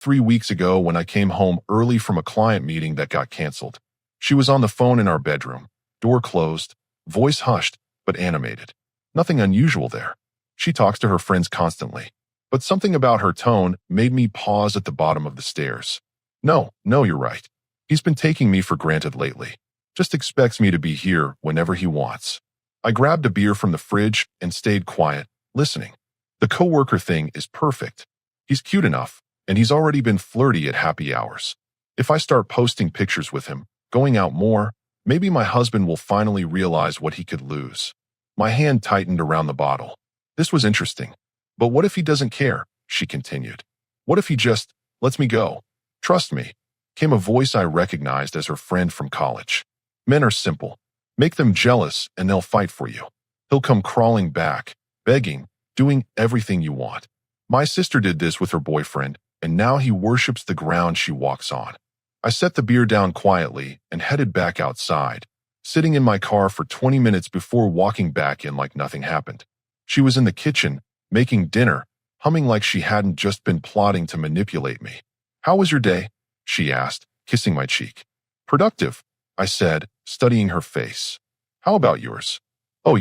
3 weeks ago when I came home early from a client meeting that got canceled. She was on the phone in our bedroom, door closed, voice hushed, but animated. Nothing unusual there. She talks to her friends constantly. But something about her tone made me pause at the bottom of the stairs. No, you're right. He's been taking me for granted lately. Just expects me to be here whenever he wants. I grabbed a beer from the fridge and stayed quiet, listening. The coworker thing is perfect. He's cute enough, and he's already been flirty at happy hours. If I start posting pictures with him, going out more, maybe my husband will finally realize what he could lose. My hand tightened around the bottle. This was interesting. But what if he doesn't care? She continued. What if he just lets me go? Trust me, came a voice I recognized as her friend from college. Men are simple. Make them jealous and they'll fight for you. He'll come crawling back, begging, doing everything you want. My sister did this with her boyfriend, and now he worships the ground she walks on. I set the beer down quietly and headed back outside, sitting in my car for 20 minutes before walking back in like nothing happened. She was in the kitchen, making dinner, humming like she hadn't just been plotting to manipulate me. How was your day? She asked, kissing my cheek. Productive, I said, studying her face. How about yours? Oh,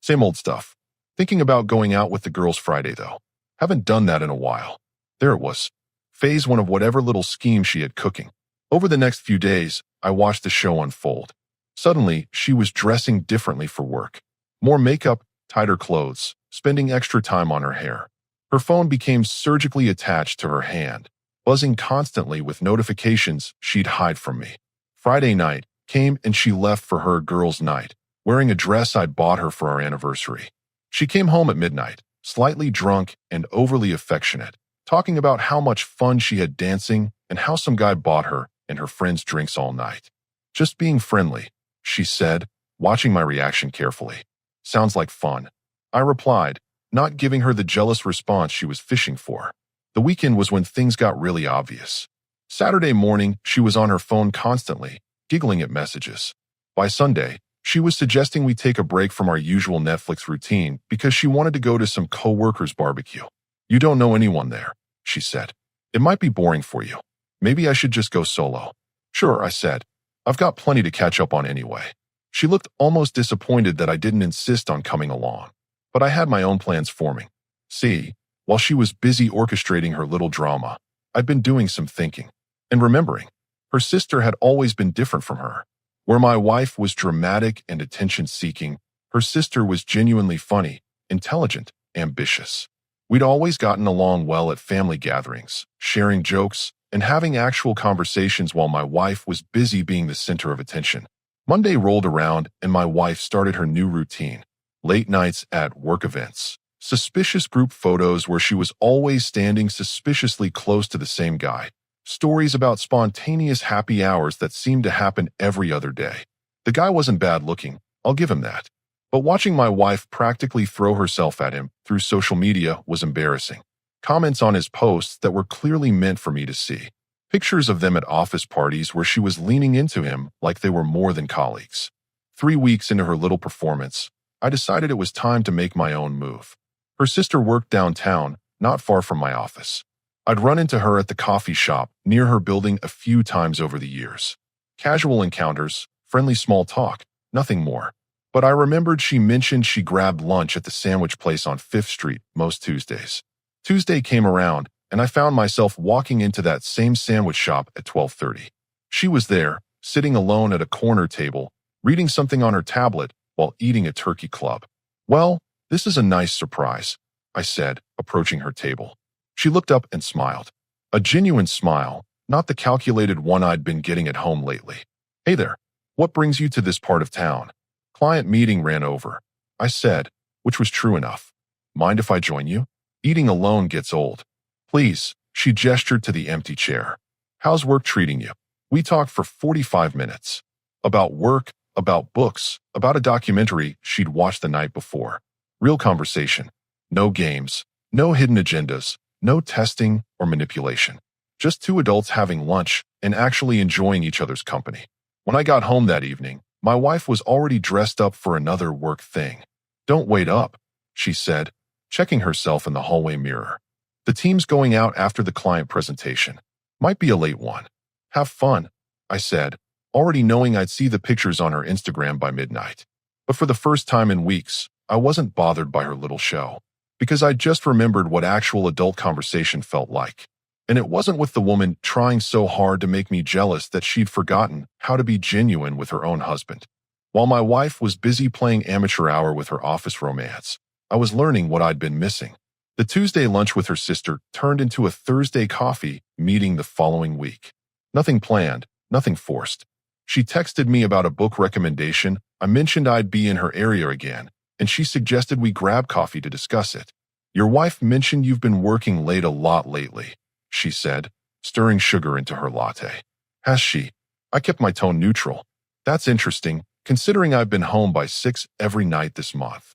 same old stuff. Thinking about going out with the girls Friday, though. Haven't done that in a while. There it was. Phase one of whatever little scheme she had cooking. Over the next few days, I watched the show unfold. Suddenly, she was dressing differently for work. More makeup, tighter clothes, spending extra time on her hair. Her phone became surgically attached to her hand, buzzing constantly with notifications she'd hide from me. Friday night came and she left for her girls' night, wearing a dress I'd bought her for our anniversary. She came home at midnight, slightly drunk and overly affectionate, talking about how much fun she had dancing and how some guy bought her and her friends drinks all night. Just being friendly, she said, watching my reaction carefully. Sounds like fun. I replied, not giving her the jealous response she was fishing for. The weekend was when things got really obvious. Saturday morning, she was on her phone constantly, giggling at messages. By Sunday, she was suggesting we take a break from our usual Netflix routine because she wanted to go to some coworkers' barbecue. You don't know anyone there, she said. It might be boring for you. Maybe I should just go solo. Sure, I said. I've got plenty to catch up on anyway. She looked almost disappointed that I didn't insist on coming along. But I had my own plans forming. See, while she was busy orchestrating her little drama, I'd been doing some thinking and remembering. Her sister had always been different from her. Where my wife was dramatic and attention-seeking, her sister was genuinely funny, intelligent, ambitious. We'd always gotten along well at family gatherings, sharing jokes, and having actual conversations while my wife was busy being the center of attention. Monday rolled around and my wife started her new routine. Late nights at work events. Suspicious group photos where she was always standing suspiciously close to the same guy. Stories about spontaneous happy hours that seemed to happen every other day. The guy wasn't bad looking, I'll give him that. But watching my wife practically throw herself at him through social media was embarrassing. Comments on his posts that were clearly meant for me to see. Pictures of them at office parties where she was leaning into him like they were more than colleagues. 3 weeks into her little performance, I decided it was time to make my own move. Her sister worked downtown, not far from my office. I'd run into her at the coffee shop near her building a few times over the years. Casual encounters, friendly small talk, nothing more. But I remembered she mentioned she grabbed lunch at the sandwich place on 5th Street most Tuesdays. Tuesday came around, and I found myself walking into that same sandwich shop at 12:30. She was there, sitting alone at a corner table, reading something on her tablet while eating a turkey club. Well, this is a nice surprise, I said, approaching her table. She looked up and smiled. A genuine smile, not the calculated one I'd been getting at home lately. Hey there, what brings you to this part of town? Client meeting ran over, I said, which was true enough. Mind if I join you? Eating alone gets old. Please, she gestured to the empty chair. How's work treating you? We talked for 45 minutes. About work, about books, about a documentary she'd watched the night before. Real conversation. No games, no hidden agendas, no testing or manipulation. Just two adults having lunch and actually enjoying each other's company. When I got home that evening, my wife was already dressed up for another work thing. Don't wait up, she said, checking herself in the hallway mirror. The team's going out after the client presentation. Might be a late one. Have fun, I said, already knowing I'd see the pictures on her Instagram by midnight. But for the first time in weeks, I wasn't bothered by her little show, because I just remembered what actual adult conversation felt like. And it wasn't with the woman trying so hard to make me jealous that she'd forgotten how to be genuine with her own husband. While my wife was busy playing amateur hour with her office romance, I was learning what I'd been missing. The Tuesday lunch with her sister turned into a Thursday coffee meeting the following week. Nothing planned, nothing forced. She texted me about a book recommendation. I mentioned I'd be in her area again, and she suggested we grab coffee to discuss it. Your wife mentioned you've been working late a lot lately, she said, stirring sugar into her latte. Has she? I kept my tone neutral. That's interesting, considering I've been home by 6 every night this month.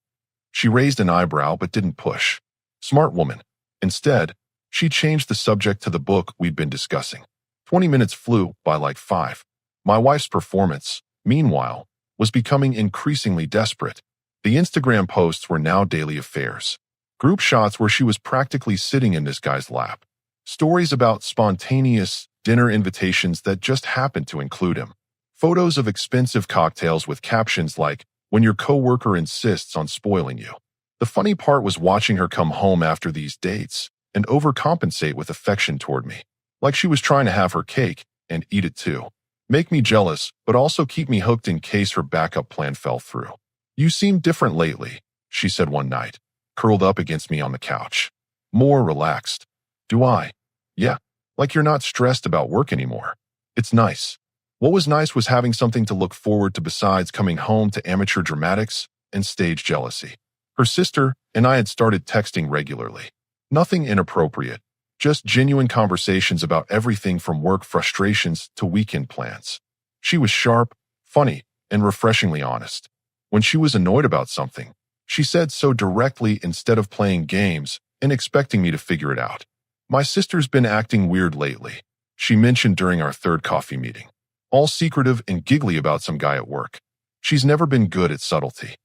She raised an eyebrow but didn't push. Smart woman. Instead, she changed the subject to the book we'd been discussing. 20 minutes flew by like 5. My wife's performance, meanwhile, was becoming increasingly desperate. The Instagram posts were now daily affairs. Group shots where she was practically sitting in this guy's lap. Stories about spontaneous dinner invitations that just happened to include him. Photos of expensive cocktails with captions like, "When your coworker insists on spoiling you." The funny part was watching her come home after these dates and overcompensate with affection toward me, like she was trying to have her cake and eat it too. Make me jealous, but also keep me hooked in case her backup plan fell through. You seem different lately, she said one night, curled up against me on the couch. More relaxed. Do I? Yeah, like you're not stressed about work anymore. It's nice. What was nice was having something to look forward to besides coming home to amateur dramatics and stage jealousy. Her sister and I had started texting regularly. Nothing inappropriate, just genuine conversations about everything from work frustrations to weekend plans. She was sharp, funny, and refreshingly honest. When she was annoyed about something, she said so directly instead of playing games and expecting me to figure it out. My sister's been acting weird lately, she mentioned during our third coffee meeting. All secretive and giggly about some guy at work. She's never been good at subtlety.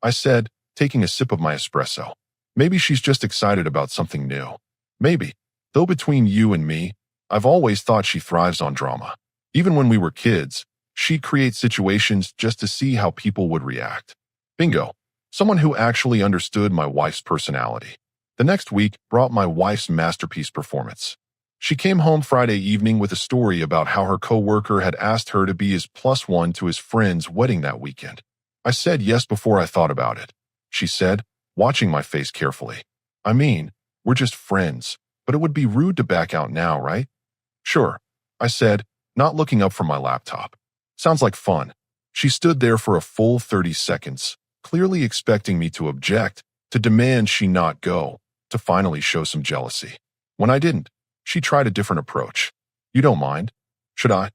I said, taking a sip of my espresso. Maybe she's just excited about something new. Maybe. Though between you and me, I've always thought she thrives on drama. Even when we were kids, she'd create situations just to see how people would react. Bingo. Someone who actually understood my wife's personality. The next week brought my wife's masterpiece performance. She came home Friday evening with a story about how her coworker had asked her to be his +1 to his friend's wedding that weekend. I said yes before I thought about it, she said, watching my face carefully. I mean, we're just friends, but it would be rude to back out now, right? Sure, I said, not looking up from my laptop. Sounds like fun. She stood there for a full 30 seconds, clearly expecting me to object, to demand she not go, to finally show some jealousy. When I didn't, she tried a different approach. You don't mind? Should I?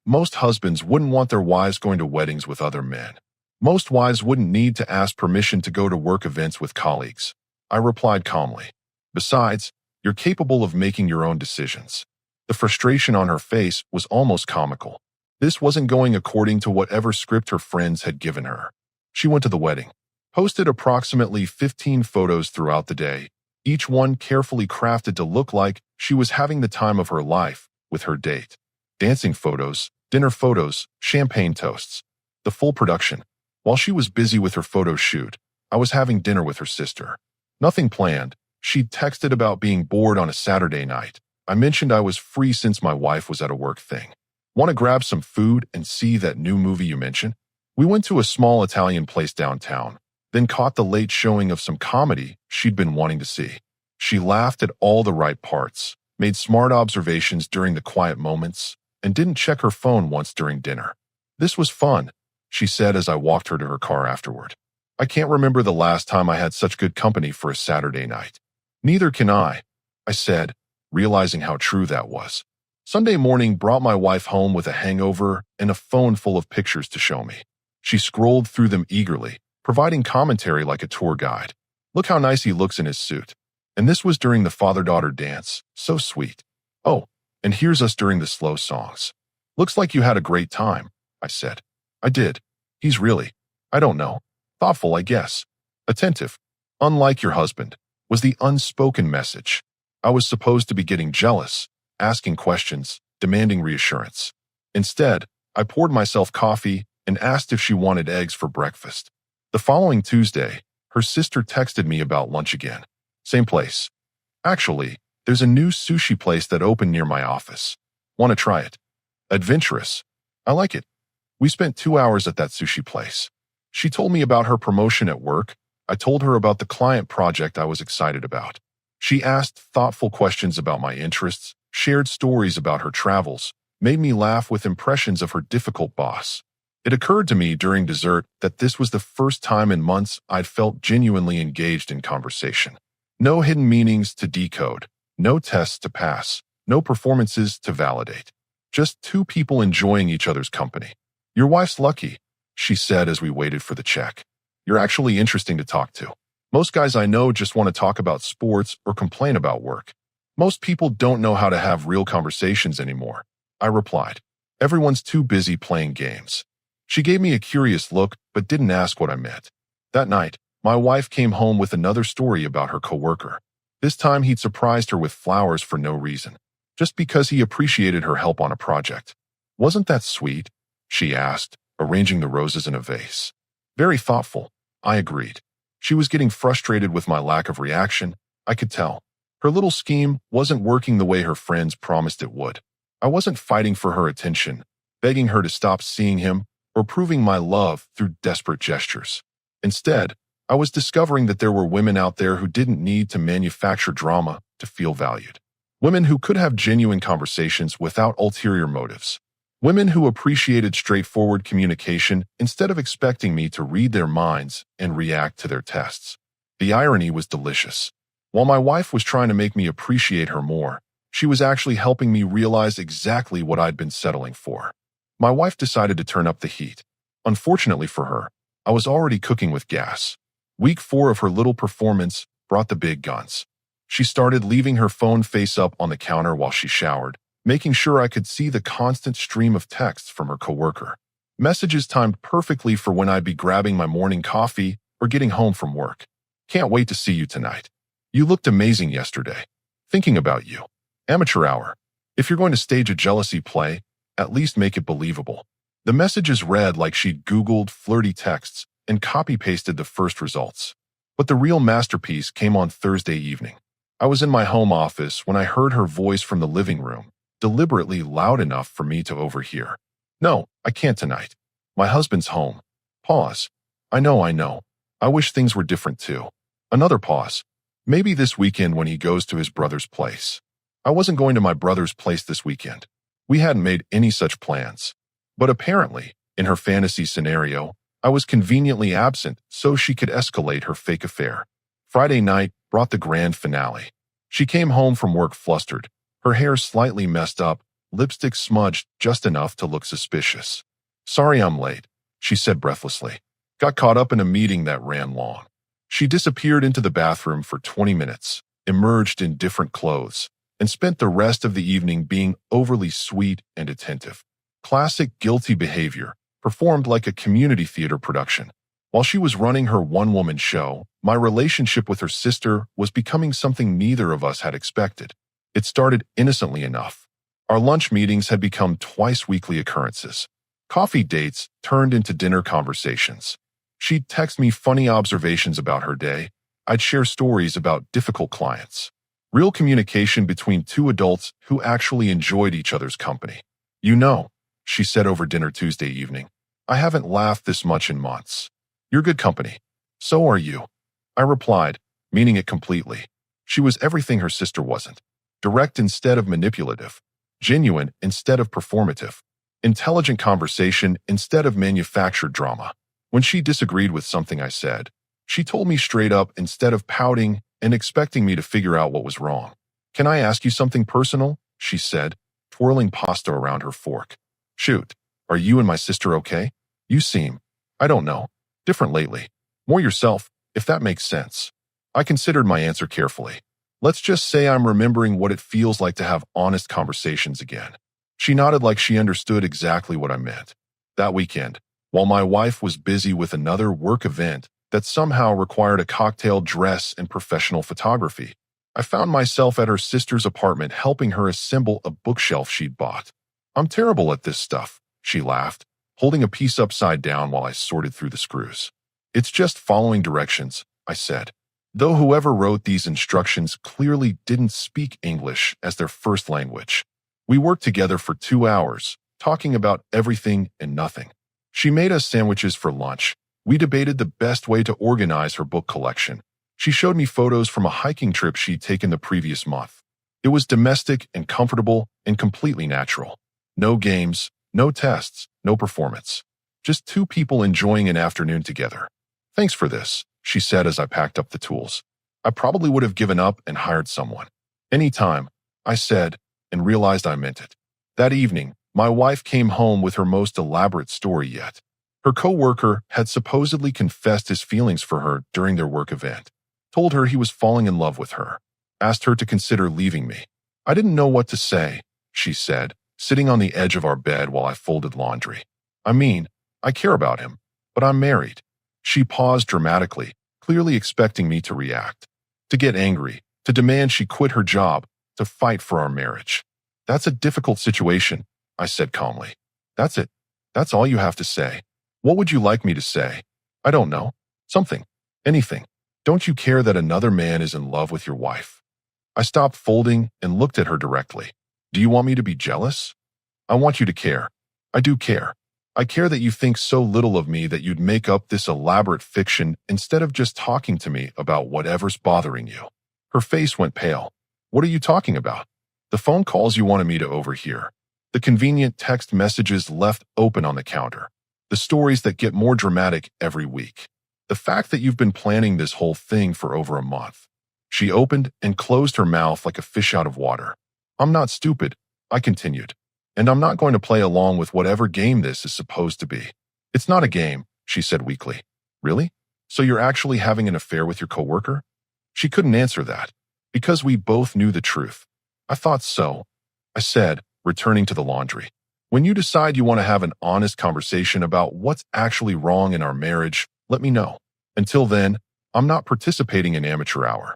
Most husbands wouldn't want their wives going to weddings with other men. Most wives wouldn't need to ask permission to go to work events with colleagues. I replied calmly. Besides, you're capable of making your own decisions. The frustration on her face was almost comical. This wasn't going according to whatever script her friends had given her. She went to the wedding, posted approximately 15 photos throughout the day, each one carefully crafted to look like she was having the time of her life with her date. Dancing photos, dinner photos, champagne toasts, the full production. While she was busy with her photo shoot, I was having dinner with her sister. Nothing planned. She'd texted about being bored on a Saturday night. I mentioned I was free since my wife was at a work thing. Want to grab some food and see that new movie you mentioned? We went to a small Italian place downtown, then caught the late showing of some comedy she'd been wanting to see. She laughed at all the right parts, made smart observations during the quiet moments, and didn't check her phone once during dinner. This was fun, she said as I walked her to her car afterward. I can't remember the last time I had such good company for a Saturday night. Neither can I said, realizing how true that was. Sunday morning brought my wife home with a hangover and a phone full of pictures to show me. She scrolled through them eagerly, providing commentary like a tour guide. Look how nice he looks in his suit. And this was during the father-daughter dance. So sweet. Oh, and here's us during the slow songs. Looks like you had a great time, I said. I did. He's really, I don't know, thoughtful, I guess. Attentive. Unlike your husband. was the unspoken message. I was supposed to be getting jealous, asking questions, demanding reassurance. Instead, I poured myself coffee and asked if she wanted eggs for breakfast. The following Tuesday, her sister texted me about lunch again. Same place. Actually, there's a new sushi place that opened near my office. Want to try it? Adventurous. I like it. We spent 2 hours at that sushi place. She told me about her promotion at work. I told her about the client project I was excited about. She asked thoughtful questions about my interests, shared stories about her travels, made me laugh with impressions of her difficult boss. It occurred to me during dessert that this was the first time in months I'd felt genuinely engaged in conversation. No hidden meanings to decode, no tests to pass, no performances to validate. Just two people enjoying each other's company. Your wife's lucky, she said as we waited for the check. You're actually interesting to talk to. Most guys I know just want to talk about sports or complain about work. Most people don't know how to have real conversations anymore, I replied. Everyone's too busy playing games. She gave me a curious look, but didn't ask what I meant. That night, my wife came home with another story about her coworker. This time he'd surprised her with flowers for no reason, just because he appreciated her help on a project. Wasn't that sweet? She asked, arranging the roses in a vase. Very thoughtful, I agreed. She was getting frustrated with my lack of reaction, I could tell. Her little scheme wasn't working the way her friends promised it would. I wasn't fighting for her attention, begging her to stop seeing him, or proving my love through desperate gestures. Instead, I was discovering that there were women out there who didn't need to manufacture drama to feel valued. Women who could have genuine conversations without ulterior motives. Women who appreciated straightforward communication instead of expecting me to read their minds and react to their tests. The irony was delicious. While my wife was trying to make me appreciate her more, she was actually helping me realize exactly what I'd been settling for. My wife decided to turn up the heat. Unfortunately for her, I was already cooking with gas. Week 4 of her little performance brought the big guns. She started leaving her phone face up on the counter while she showered, making sure I could see the constant stream of texts from her coworker. Messages timed perfectly for when I'd be grabbing my morning coffee or getting home from work. Can't wait to see you tonight. You looked amazing yesterday. Thinking about you. Amateur hour. If you're going to stage a jealousy play, at least make it believable. The messages read like she'd Googled flirty texts and copy-pasted the first results. But the real masterpiece came on Thursday evening. I was in my home office when I heard her voice from the living room, deliberately loud enough for me to overhear. No, I can't tonight. My husband's home. Pause. I know. I wish things were different too. Another pause. Maybe this weekend when he goes to his brother's place. I wasn't going to my brother's place this weekend. We hadn't made any such plans. But apparently, in her fantasy scenario, I was conveniently absent so she could escalate her fake affair. Friday night brought the grand finale. She came home from work flustered, her hair slightly messed up, lipstick smudged just enough to look suspicious. Sorry I'm late, she said breathlessly. Got caught up in a meeting that ran long. She disappeared into the bathroom for 20 minutes, emerged in different clothes, and spent the rest of the evening being overly sweet and attentive. Classic guilty behavior, performed like a community theater production. While she was running her one-woman show, my relationship with her sister was becoming something neither of us had expected. It started innocently enough. Our lunch meetings had become twice-weekly occurrences. Coffee dates turned into dinner conversations. She'd text me funny observations about her day. I'd share stories about difficult clients. Real communication between two adults who actually enjoyed each other's company. You know, she said over dinner Tuesday evening, I haven't laughed this much in months. You're good company. So are you. I replied, meaning it completely. She was everything her sister wasn't. Direct instead of manipulative. Genuine instead of performative. Intelligent conversation instead of manufactured drama. When she disagreed with something I said, she told me straight up instead of pouting and expecting me to figure out what was wrong. Can I ask you something personal? She said, twirling pasta around her fork. Shoot, are you and my sister okay? You seem, I don't know, different lately. More yourself, if that makes sense. I considered my answer carefully. Let's just say I'm remembering what it feels like to have honest conversations again. She nodded like she understood exactly what I meant. That weekend, while my wife was busy with another work event, that somehow required a cocktail dress and professional photography. I found myself at her sister's apartment helping her assemble a bookshelf she'd bought. "I'm terrible at this stuff," she laughed, holding a piece upside down while I sorted through the screws. "It's just following directions," I said, though whoever wrote these instructions clearly didn't speak English as their first language. We worked together for 2 hours, talking about everything and nothing. She made us sandwiches for lunch. We debated the best way to organize her book collection. She showed me photos from a hiking trip she'd taken the previous month. It was domestic and comfortable and completely natural. No games, no tests, no performance. Just two people enjoying an afternoon together. "Thanks for this," she said as I packed up the tools. "I probably would have given up and hired someone." "Anytime," I said, and realized I meant it. That evening, my wife came home with her most elaborate story yet. Her coworker had supposedly confessed his feelings for her during their work event, told her he was falling in love with her, asked her to consider leaving me. "I didn't know what to say," she said, sitting on the edge of our bed while I folded laundry. "I mean, I care about him, but I'm married." She paused dramatically, clearly expecting me to react, to get angry, to demand she quit her job, to fight for our marriage. "That's a difficult situation," I said calmly. "That's it. That's all you have to say. What would you like me to say?" "I don't know. Something. Anything. Don't you care that another man is in love with your wife?" I stopped folding and looked at her directly. "Do you want me to be jealous?" "I want you to care. I do care. I care that you think so little of me that you'd make up this elaborate fiction instead of just talking to me about whatever's bothering you." Her face went pale. "What are you talking about?" "The phone calls you wanted me to overhear. The convenient text messages left open on the counter. The stories that get more dramatic every week. The fact that you've been planning this whole thing for over a month." She opened and closed her mouth like a fish out of water. "I'm not stupid," I continued, "and I'm not going to play along with whatever game this is supposed to be." "It's not a game," she said weakly. "Really? So you're actually having an affair with your coworker?" She couldn't answer that, because we both knew the truth. "I thought so," I said, returning to the laundry. "When you decide you want to have an honest conversation about what's actually wrong in our marriage, let me know. Until then, I'm not participating in amateur hour."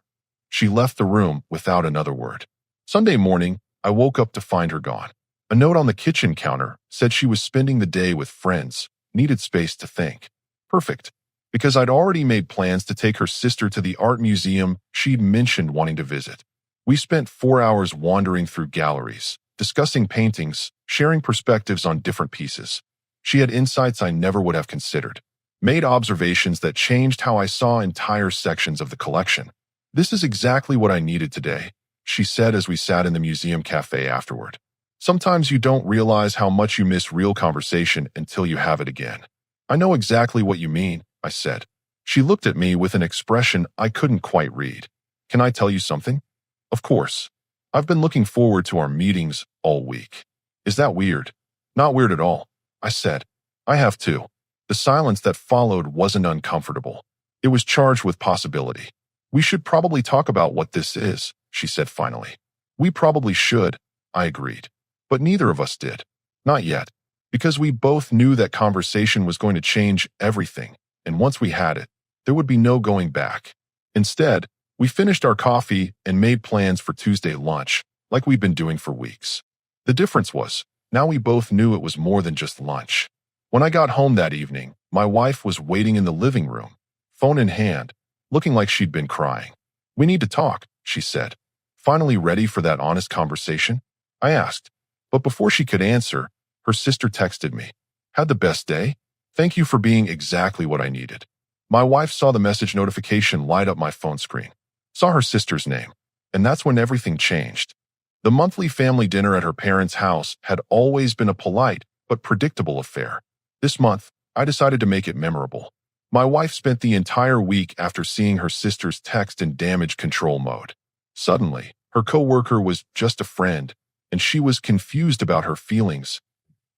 She left the room without another word. Sunday morning, I woke up to find her gone. A note on the kitchen counter said she was spending the day with friends, needed space to think. Perfect, because I'd already made plans to take her sister to the art museum she'd mentioned wanting to visit. We spent 4 hours wandering through galleries, discussing paintings, sharing perspectives on different pieces. She had insights I never would have considered, made observations that changed how I saw entire sections of the collection. "This is exactly what I needed today," she said as we sat in the museum cafe afterward. "Sometimes you don't realize how much you miss real conversation until you have it again." "I know exactly what you mean," I said. She looked at me with an expression I couldn't quite read. "Can I tell you something?" "Of course. I've been looking forward to our meetings all week." "Is that weird?" "Not weird at all," I said. "I have too." The silence that followed wasn't uncomfortable. It was charged with possibility. "We should probably talk about what this is," she said finally. "We probably should," I agreed. But neither of us did. Not yet. Because we both knew that conversation was going to change everything, and once we had it, there would be no going back. Instead, we finished our coffee and made plans for Tuesday lunch, like we'd been doing for weeks. The difference was, now we both knew it was more than just lunch. When I got home that evening, my wife was waiting in the living room, phone in hand, looking like she'd been crying. "We need to talk," she said. "Finally ready for that honest conversation?" I asked. But before she could answer, her sister texted me. "Had the best day? Thank you for being exactly what I needed." My wife saw the message notification light up my phone screen, saw her sister's name, and that's when everything changed. The monthly family dinner at her parents' house had always been a polite but predictable affair. This month, I decided to make it memorable. My wife spent the entire week after seeing her sister's text in damage control mode. Suddenly, her coworker was just a friend, and she was confused about her feelings,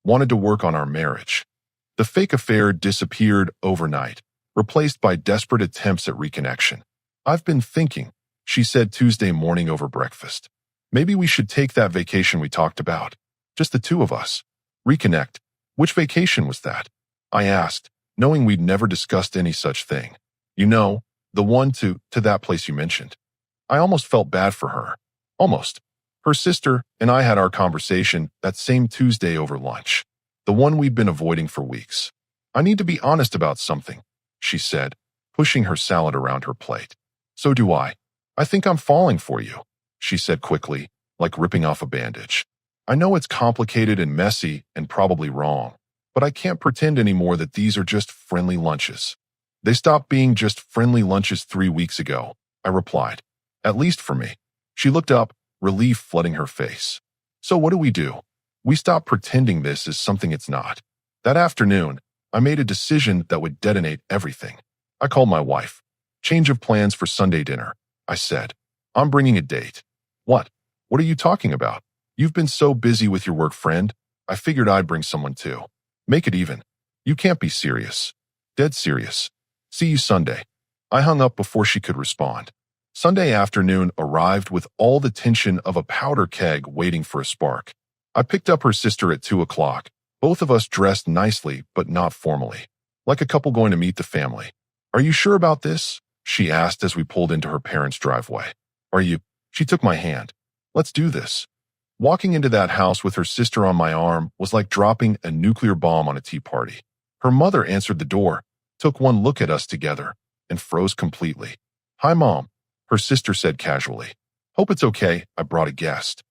wanted to work on our marriage. The fake affair disappeared overnight, replaced by desperate attempts at reconnection. "I've been thinking," she said Tuesday morning over breakfast. "Maybe we should take that vacation we talked about. Just the two of us. Reconnect." "Which vacation was that?" I asked, knowing we'd never discussed any such thing. You know, the one to that place you mentioned. I almost felt bad for her. Almost. Her sister and I had our conversation that same Tuesday over lunch. The one we'd been avoiding for weeks. I need to be honest about something, she said, pushing her salad around her plate. So do I. I think I'm falling for you, she said quickly, like ripping off a bandage. I know it's complicated and messy and probably wrong, but I can't pretend anymore that these are just friendly lunches. They stopped being just friendly lunches 3 weeks ago, I replied. At least for me. She looked up, relief flooding her face. So what do? We stop pretending this is something it's not. That afternoon, I made a decision that would detonate everything. I called my wife. Change of plans for Sunday dinner, I said. I'm bringing a date. What? What are you talking about? You've been so busy with your work friend. I figured I'd bring someone too. Make it even. You can't be serious. Dead serious. See you Sunday. I hung up before she could respond. Sunday afternoon arrived with all the tension of a powder keg waiting for a spark. I picked up her sister at 2 o'clock, both of us dressed nicely but not formally, like a couple going to meet the family. Are you sure about this? She asked as we pulled into her parents' driveway. Are you? She took my hand. Let's do this. Walking into that house with her sister on my arm was like dropping a nuclear bomb on a tea party. Her mother answered the door, took one look at us together, and froze completely. Hi, Mom, her sister said casually. Hope it's okay, I brought a guest.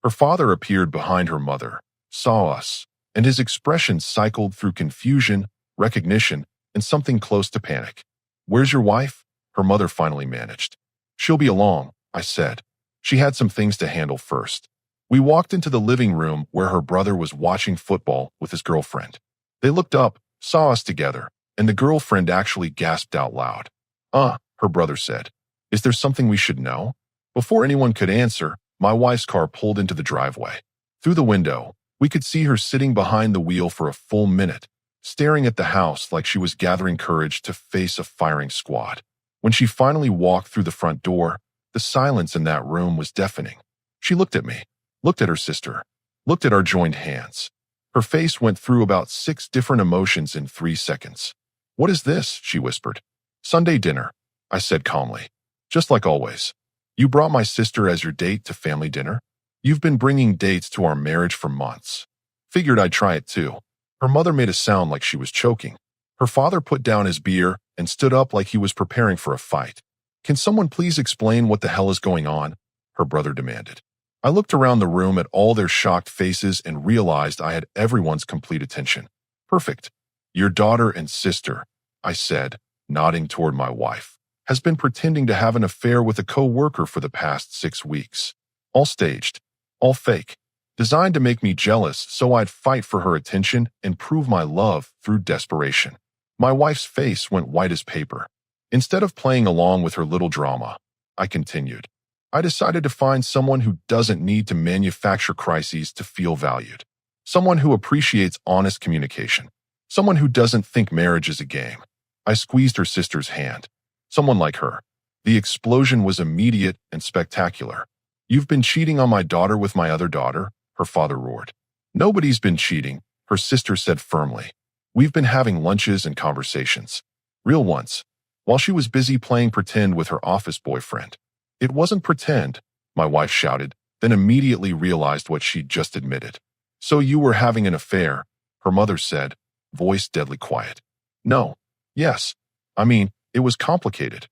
Her father appeared behind her mother, saw us, and his expression cycled through confusion, recognition, and something close to panic. Where's your wife? Her mother finally managed. She'll be along, I said. She had some things to handle first. We walked into the living room where her brother was watching football with his girlfriend. They looked up, saw us together, and the girlfriend actually gasped out loud. Her brother said. Is there something we should know? Before anyone could answer, my wife's car pulled into the driveway. Through the window, we could see her sitting behind the wheel for a full minute, staring at the house like she was gathering courage to face a firing squad. When she finally walked through the front door, the silence in that room was deafening. She looked at me, looked at her sister, looked at our joined hands. Her face went through about 6 different emotions in 3 seconds. What is this? She whispered. Sunday dinner, I said calmly. Just like always. You brought my sister as your date to family dinner? You've been bringing dates to our marriage for months. Figured I'd try it too. Her mother made a sound like she was choking. Her father put down his beer and stood up like he was preparing for a fight. Can someone please explain what the hell is going on? Her brother demanded. I looked around the room at all their shocked faces and realized I had everyone's complete attention. Perfect. Your daughter and sister, I said, nodding toward my wife, has been pretending to have an affair with a co-worker for the past 6 weeks. All staged. All fake. Designed to make me jealous so I'd fight for her attention and prove my love through desperation. My wife's face went white as paper. Instead of playing along with her little drama, I continued. I decided to find someone who doesn't need to manufacture crises to feel valued. Someone who appreciates honest communication. Someone who doesn't think marriage is a game. I squeezed her sister's hand. Someone like her. The explosion was immediate and spectacular. You've been cheating on my daughter with my other daughter, her father roared. Nobody's been cheating, her sister said firmly. We've been having lunches and conversations. Real ones. While she was busy playing pretend with her office boyfriend. It wasn't pretend, my wife shouted, then immediately realized what she'd just admitted. So you were having an affair, her mother said, voice deadly quiet. No. Yes. I mean, it was complicated.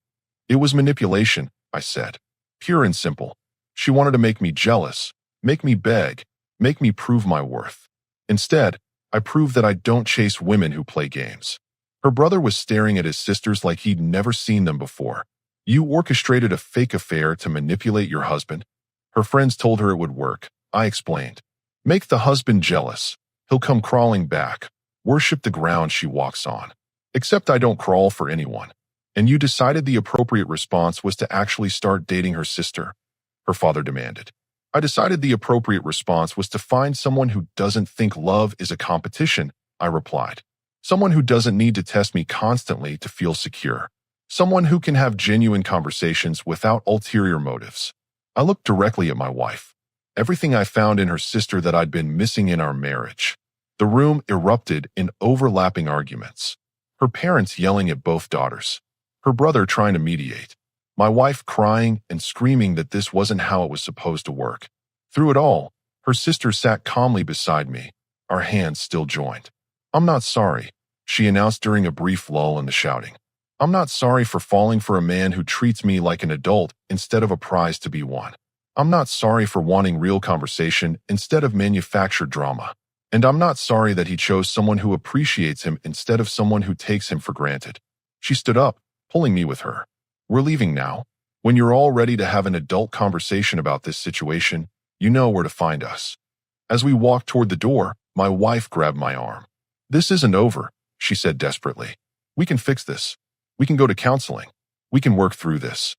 It was manipulation, I said. Pure and simple. She wanted to make me jealous, make me beg, make me prove my worth. Instead, I proved that I don't chase women who play games. Her brother was staring at his sisters like he'd never seen them before. You orchestrated a fake affair to manipulate your husband? Her friends told her it would work. I explained. Make the husband jealous. He'll come crawling back. Worship the ground she walks on. Except I don't crawl for anyone. And you decided the appropriate response was to actually start dating her sister? Her father demanded. I decided the appropriate response was to find someone who doesn't think love is a competition, I replied. Someone who doesn't need to test me constantly to feel secure. Someone who can have genuine conversations without ulterior motives. I looked directly at my wife. Everything I found in her sister that I'd been missing in our marriage. The room erupted in overlapping arguments. Her parents yelling at both daughters. her brother trying to mediate, my wife crying and screaming that this wasn't how it was supposed to work. Through it all, her sister sat calmly beside me, our hands still joined. "I'm not sorry," she announced during a brief lull in the shouting. "I'm not sorry for falling for a man who treats me like an adult instead of a prize to be won. I'm not sorry for wanting real conversation instead of manufactured drama. And I'm not sorry that he chose someone who appreciates him instead of someone who takes him for granted." She stood up, pulling me with her. "We're leaving now. When you're all ready to have an adult conversation about this situation, you know where to find us." As we walked toward the door, my wife grabbed my arm. "This isn't over," she said desperately. "We can fix this. We can go to counseling. We can work through this."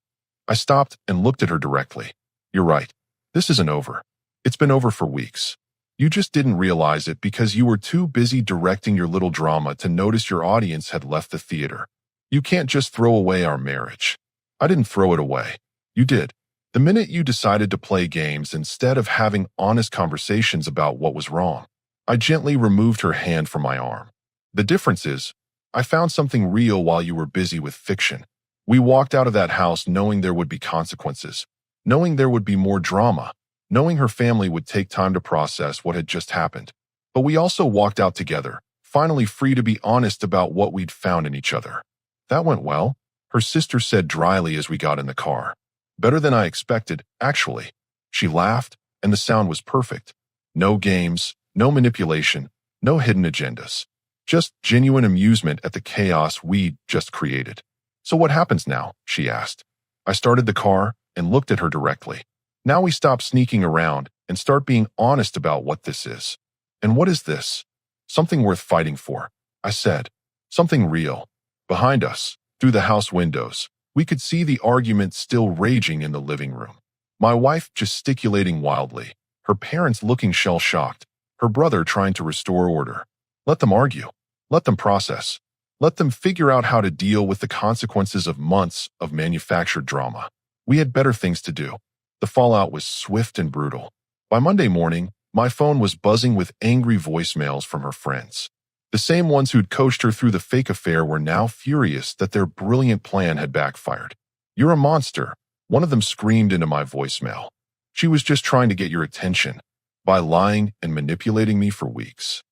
I stopped and looked at her directly. "You're right. This isn't over. It's been over for weeks. You just didn't realize it because you were too busy directing your little drama to notice your audience had left the theater. You can't just throw away our marriage." "I didn't throw it away. You did. The minute you decided to play games instead of having honest conversations about what was wrong." I gently removed her hand from my arm. "The difference is, I found something real while you were busy with fiction." We walked out of that house knowing there would be consequences, knowing there would be more drama, knowing her family would take time to process what had just happened. But we also walked out together, finally free to be honest about what we'd found in each other. "That went well," her sister said dryly as we got in the car. "Better than I expected, actually." She laughed, and the sound was perfect. No games, no manipulation, no hidden agendas. Just genuine amusement at the chaos we'd just created. "So what happens now?" she asked. I started the car and looked at her directly. "Now we stop sneaking around and start being honest about what this is." "And what is this?" "Something worth fighting for," I said. "Something real." Behind us, through the house windows, we could see the argument still raging in the living room. My wife gesticulating wildly, her parents looking shell-shocked, her brother trying to restore order. Let them argue. Let them process. Let them figure out how to deal with the consequences of months of manufactured drama. We had better things to do. The fallout was swift and brutal. By Monday morning, my phone was buzzing with angry voicemails from her friends. The same ones who'd coached her through the fake affair were now furious that their brilliant plan had backfired. "You're a monster," one of them screamed into my voicemail. "She was just trying to get your attention by lying and manipulating me for weeks."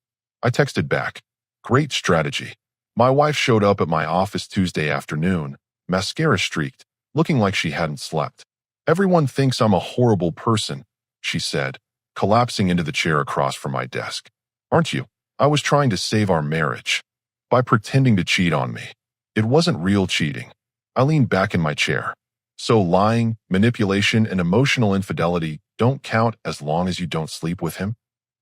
I texted back, "Great strategy." My wife showed up at my office Tuesday afternoon, mascara streaked, looking like she hadn't slept. "Everyone thinks I'm a horrible person," she said, collapsing into the chair across from my desk. "Aren't you? I was trying to save our marriage by pretending to cheat on me. It wasn't real cheating." I leaned back in my chair. "So lying, manipulation, and emotional infidelity don't count as long as you don't sleep with him?"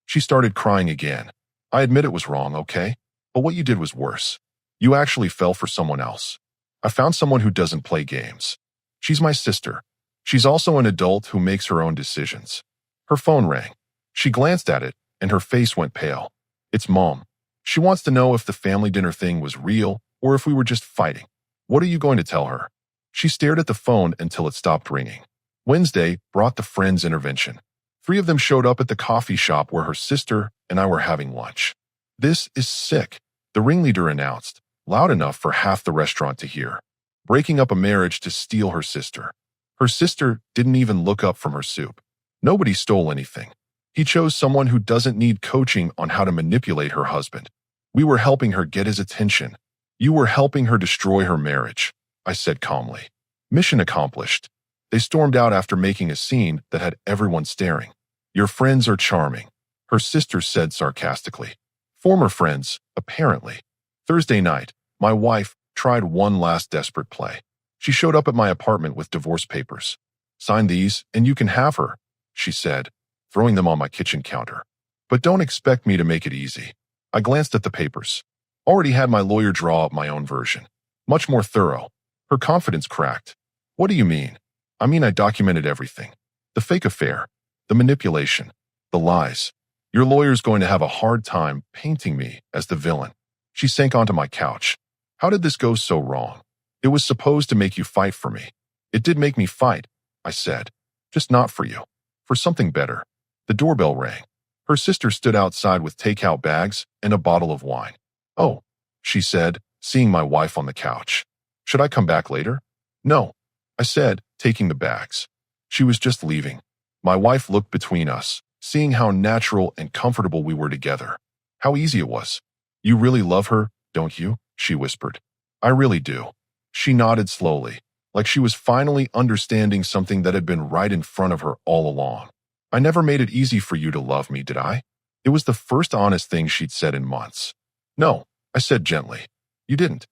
She started crying again. "I admit it was wrong, okay? But what you did was worse. You actually fell for someone else. I found someone who doesn't play games. She's my sister. She's also an adult who makes her own decisions." Her phone rang. She glanced at it, and her face went pale. "It's Mom. She wants to know if the family dinner thing was real or if we were just fighting. What are you going to tell her?" She stared at the phone until it stopped ringing. Wednesday brought the friends' intervention. 3 of them showed up at the coffee shop where her sister and I were having lunch. "This is sick," the ringleader announced, loud enough for half the restaurant to hear. "Breaking up a marriage to steal her sister." Her sister didn't even look up from her soup. "Nobody stole anything. He chose someone who doesn't need coaching on how to manipulate her husband. We were helping her get his attention. You were helping her destroy her marriage," I said calmly. Mission accomplished. They stormed out after making a scene that had everyone staring. "Your friends are charming," her sister said sarcastically. Former friends, apparently. Thursday night, my wife tried one last desperate play. She showed up at my apartment with divorce papers. "Sign these and you can have her," she said, throwing them on my kitchen counter. "But don't expect me to make it easy." I glanced at the papers. Already had my lawyer draw up my own version. Much more thorough. Her confidence cracked. "What do you mean?" "I mean I documented everything. The fake affair, the manipulation, the lies. Your lawyer's going to have a hard time painting me as the villain." She sank onto my couch. "How did this go so wrong? It was supposed to make you fight for me." "It did make me fight," I said. "Just not for you. For something better." The doorbell rang. Her sister stood outside with takeout bags and a bottle of wine. "Oh," she said, seeing my wife on the couch. Should I come back later? No, I said, taking the bags. She was just leaving. My wife looked between us, seeing how natural and comfortable we were together. How easy it was. You really love her, don't you? She whispered. I really do. She nodded slowly, like she was finally understanding something that had been right in front of her all along. I never made it easy for you to love me, did I? It was the first honest thing she'd said in months. No, I said gently. You didn't.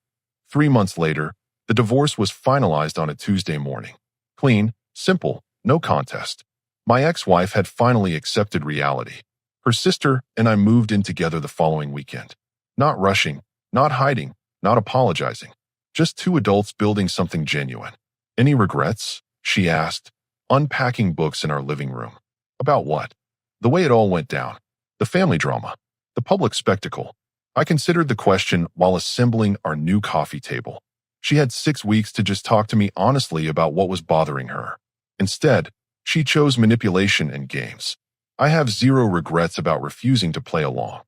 3 months later, the divorce was finalized on a Tuesday morning. Clean, simple, no contest. My ex-wife had finally accepted reality. Her sister and I moved in together the following weekend. Not rushing, not hiding, not apologizing. Just two adults building something genuine. Any regrets? She asked, unpacking books in our living room. About what? The way it all went down. The family drama. The public spectacle. I considered the question while assembling our new coffee table. She had 6 weeks to just talk to me honestly about what was bothering her. Instead, she chose manipulation and games. I have zero regrets about refusing to play along.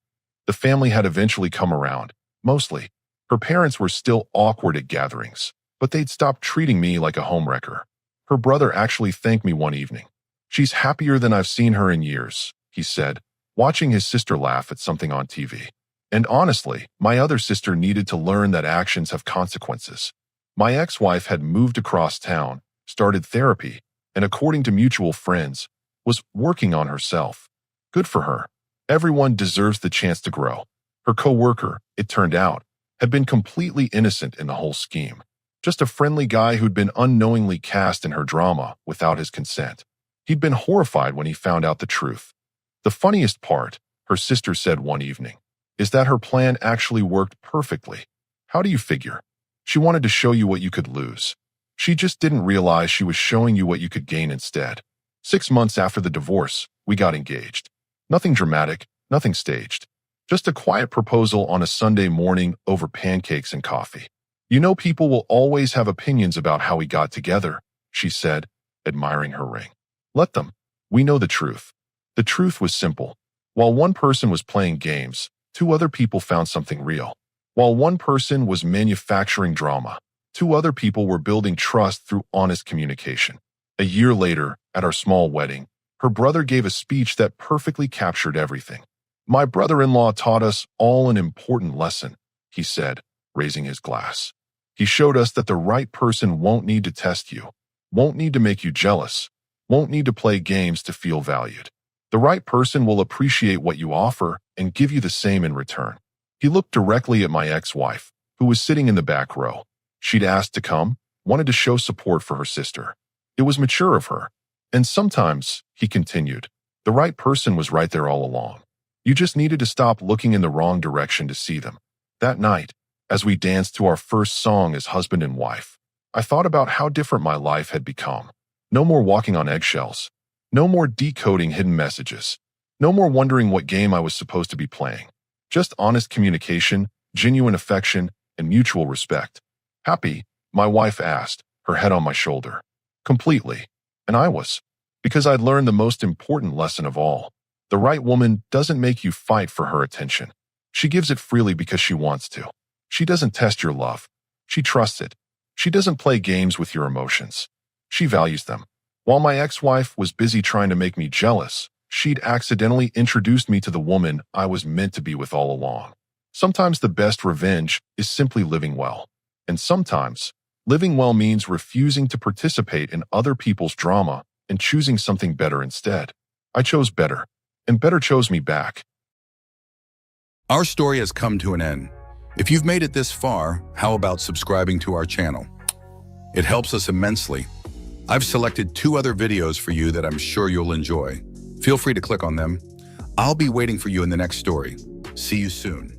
The family had eventually come around, mostly. Her parents were still awkward at gatherings, but they'd stopped treating me like a homewrecker. Her brother actually thanked me one evening. She's happier than I've seen her in years, he said, watching his sister laugh at something on TV. And honestly, my other sister needed to learn that actions have consequences. My ex-wife had moved across town, started therapy, and according to mutual friends, was working on herself. Good for her. Everyone deserves the chance to grow. Her co-worker, it turned out, had been completely innocent in the whole scheme. Just a friendly guy who'd been unknowingly cast in her drama without his consent. He'd been horrified when he found out the truth. The funniest part, her sister said one evening, is that her plan actually worked perfectly. How do you figure? She wanted to show you what you could lose. She just didn't realize she was showing you what you could gain instead. 6 months after the divorce, we got engaged. Nothing dramatic, nothing staged. Just a quiet proposal on a Sunday morning over pancakes and coffee. You know, people will always have opinions about how we got together, she said, admiring her ring. Let them. We know the truth. The truth was simple. While one person was playing games, 2 other people found something real. While one person was manufacturing drama, 2 other people were building trust through honest communication. A year later, at our small wedding, her brother gave a speech that perfectly captured everything. My brother-in-law taught us all an important lesson, he said, raising his glass. He showed us that the right person won't need to test you, won't need to make you jealous, won't need to play games to feel valued. The right person will appreciate what you offer and give you the same in return. He looked directly at my ex-wife, who was sitting in the back row. She'd asked to come, wanted to show support for her sister. It was mature of her. And sometimes, he continued, the right person was right there all along. You just needed to stop looking in the wrong direction to see them. That night, as we danced to our first song as husband and wife, I thought about how different my life had become. No more walking on eggshells. No more decoding hidden messages. No more wondering what game I was supposed to be playing. Just honest communication, genuine affection, and mutual respect. Happy? My wife asked, her head on my shoulder. Completely. And I was. Because I'd learned the most important lesson of all. The right woman doesn't make you fight for her attention. She gives it freely because she wants to. She doesn't test your love. She trusts it. She doesn't play games with your emotions. She values them. While my ex-wife was busy trying to make me jealous, she'd accidentally introduced me to the woman I was meant to be with all along. Sometimes the best revenge is simply living well. And sometimes, living well means refusing to participate in other people's drama and choosing something better instead. I chose better, and better chose me back. Our story has come to an end. If you've made it this far, how about subscribing to our channel? It helps us immensely. I've selected 2 other videos for you that I'm sure you'll enjoy. Feel free to click on them. I'll be waiting for you in the next story. See you soon.